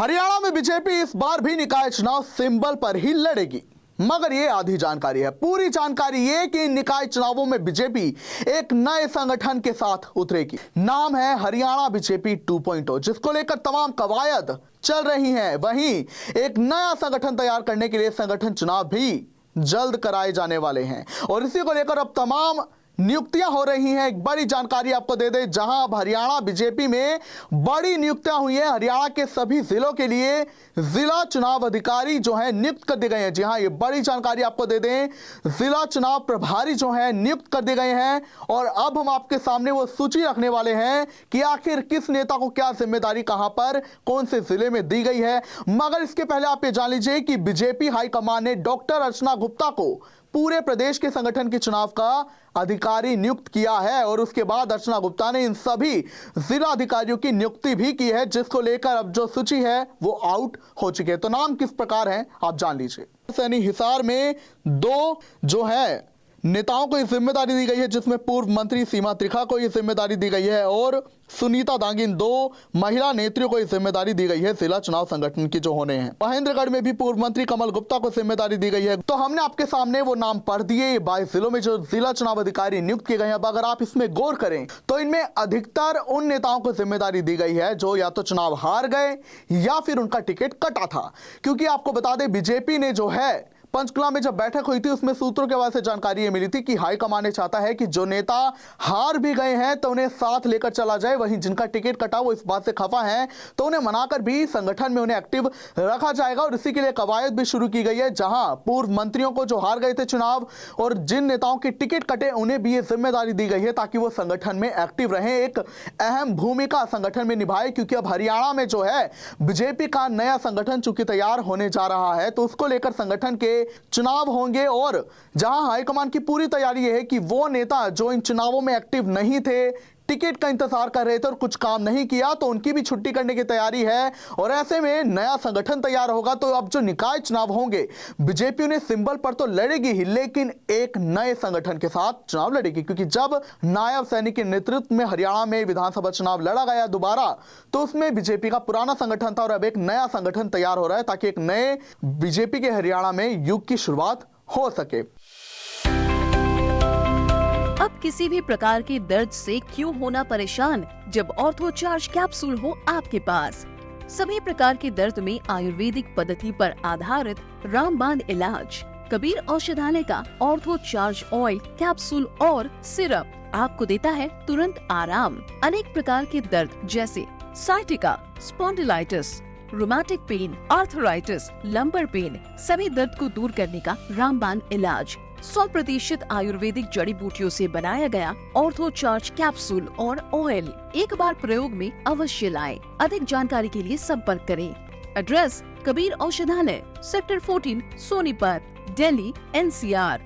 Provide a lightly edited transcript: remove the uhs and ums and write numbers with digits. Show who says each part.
Speaker 1: हरियाणा में बीजेपी इस बार भी निकाय चुनाव सिंबल पर ही लड़ेगी, मगर ये आधी जानकारी है। पूरी जानकारी ये कि इन निकाय चुनावों में बीजेपी एक नए संगठन के साथ उतरेगी। नाम है हरियाणा बीजेपी 2.0, जिसको लेकर तमाम कवायद चल रही हैं। वहीं एक नया संगठन तैयार करने के लिए संगठन चुनाव भी जल्द कराए जाने वाले हैं और इसी को लेकर अब तमाम नियुक्तियां हो रही हैं। एक बड़ी जानकारी आपको दे दें, जहां अब हरियाणा बीजेपी में बड़ी नियुक्तियां हुई हैं। हरियाणा के सभी जिलों के लिए जिला चुनाव अधिकारी जो हैं नियुक्त कर दिए गए हैं। जी हां, ये बड़ी जानकारी आपको दे दें, जिला चुनाव प्रभारी जो हैं नियुक्त कर दिए गए हैं और अब हम आपके सामने वो सूची रखने वाले हैं कि आखिर किस नेता को क्या जिम्मेदारी कहां पर कौन से जिले में दी गई है। मगर इसके पहले आप ये जान लीजिए कि बीजेपी हाईकमान ने डॉक्टर अर्चना गुप्ता को पूरे प्रदेश के संगठन के चुनाव का अधिकारी नियुक्त किया है और उसके बाद अर्चना गुप्ता ने इन सभी जिला अधिकारियों की नियुक्ति भी की है, जिसको लेकर अब जो सूची है वो आउट हो चुकी है। तो नाम किस प्रकार है आप जान लीजिए। सैनी हिसार में 2 जो है नेताओं को ये जिम्मेदारी दी गई है, जिसमें पूर्व मंत्री सीमा त्रिखा को ये जिम्मेदारी दी गई है और सुनीता दांगिन 2 महिला नेत्रियों को ये जिम्मेदारी दी गई है जिला चुनाव संगठन की जो होने हैं। महेंद्रगढ़ में भी पूर्व मंत्री कमल गुप्ता को जिम्मेदारी दी गई है। तो हमने आपके सामने वो नाम पढ़ दिए 22 जिलों में जो जिला चुनाव अधिकारी नियुक्त किए गए हैं। अब अगर आप इसमें गौर करें तो इनमें अधिकतर उन नेताओं को जिम्मेदारी दी गई है जो या तो चुनाव हार गए या फिर उनका टिकट कटा था। क्योंकि आपको बता दें, बीजेपी ने जो है पंचकुला में जब बैठक हुई थी उसमें सूत्रों के हवाले से जानकारी ये मिली थी कि हाईकमान ने चाहता है कि जो नेता हार भी गए हैं तो उन्हें साथ लेकर चला जाए, वहीं जिनका टिकट कटा वो इस बात से खफा है तो उन्हें मनाकर भी संगठन में उन्हें एक्टिव रखा जाएगा। और इसी के लिए कवायद भी शुरू की गई है, जहां पूर्व मंत्रियों को जो हार गए थे चुनाव और जिन नेताओं के टिकट कटे उन्हें भी ये जिम्मेदारी दी गई है ताकि वो संगठन में एक्टिव रहे, एक अहम भूमिका संगठन में निभाए। क्योंकि अब हरियाणा में जो है बीजेपी का नया संगठन चूंकि तैयार होने जा रहा है तो उसको लेकर संगठन के चुनाव होंगे और जहां हाईकमान की पूरी तैयारी है कि वो नेता जो इन चुनावों में एक्टिव नहीं थे, टिकट का इंतजार कर रहे थे और कुछ काम नहीं किया, तो उनकी भी छुट्टी करने की तैयारी है और ऐसे में नया संगठन तैयार होगा। तो अब जो निकाय चुनाव होंगे बीजेपी उन्हें सिंबल पर तो लड़ेगी ही, लेकिन एक नए संगठन के साथ चुनाव लड़ेगी। क्योंकि जब नायब सैनी के नेतृत्व में हरियाणा में विधानसभा चुनाव लड़ा गया दोबारा, तो उसमें बीजेपी का पुराना संगठन था और अब एक नया संगठन तैयार हो रहा है ताकि एक नए बीजेपी के हरियाणा में युग की शुरुआत हो सके।
Speaker 2: अब किसी भी प्रकार के दर्द से क्यों होना परेशान, जब ऑर्थो चार्ज कैप्सूल हो आपके पास। सभी प्रकार के दर्द में आयुर्वेदिक पद्धति पर आधारित रामबाण इलाज। कबीर औषधालय का ऑर्थो चार्ज ऑयल, कैप्सूल और सिरप आपको देता है तुरंत आराम। अनेक प्रकार के दर्द जैसे sciatica, spondylitis, rheumatic pain, arthritis, lumbar pain, सभी दर्द को दूर करने का रामबाण इलाज। 100% आयुर्वेदिक जड़ी बूटियों से बनाया गया ऑर्थो चार्ज कैप्सूल और ऑयल एक बार प्रयोग में अवश्य लाएं। अधिक जानकारी के लिए संपर्क करें। एड्रेस: कबीर औषधालय, सेक्टर 14, सोनीपत, दिल्ली, NCR।